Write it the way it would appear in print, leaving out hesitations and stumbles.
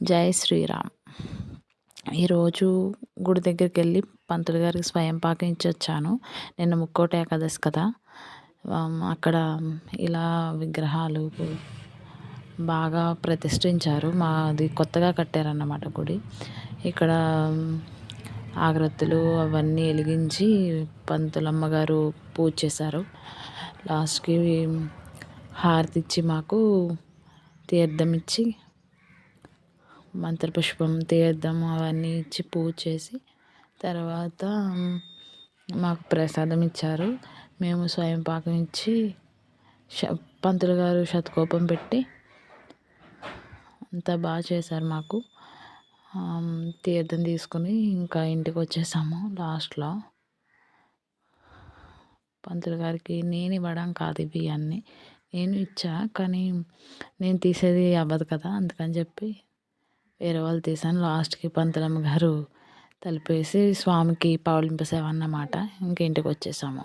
జై శ్రీరామ్. ఈరోజు గుడి దగ్గరికెళ్ళి పంతులు గారికి స్వయం పాకం ఇచ్చొచ్చాను. నిన్న ముక్కోటి ఏకాదశి కదా! అక్కడ ఇలా విగ్రహాలు బాగా ప్రతిష్ఠించారు. మాది కొత్తగా కట్టారన్నమాట గుడి. ఇక్కడ ఆగరత్తులు అవన్నీ ఎలిగించి పంతులమ్మ గారు పూజ చేశారు. లాస్ట్‌కి హారతిచ్చి మాకు తీర్థం ఇచ్చి మంత్రపుష్పం, తీర్థం అవన్నీ ఇచ్చి పూజ చేసి తర్వాత మాకు ప్రసాదం ఇచ్చారు. మేము స్వయం పాకం ఇచ్చి పంతులు గారు శతకోపం పెట్టి అంతా బాగా చేశారు మాకు. తీర్థం తీసుకుని ఇంకా ఇంటికి వచ్చేసాము. లాస్ట్‌లో పంతులు గారికి నేను ఇవ్వడం కాదు ఇవి అన్నీ, నేను ఇచ్చా కానీ నేను తీసేది అవ్వదు కదా, అందుకని చెప్పి వేరే వాళ్ళు తీసాను. లాస్ట్‌కి పంతులమ్మ గారు తలుపేసి స్వామికి పవళింపు సేవ అన్నమాట. ఇంక ఇంటికి వచ్చేసాము.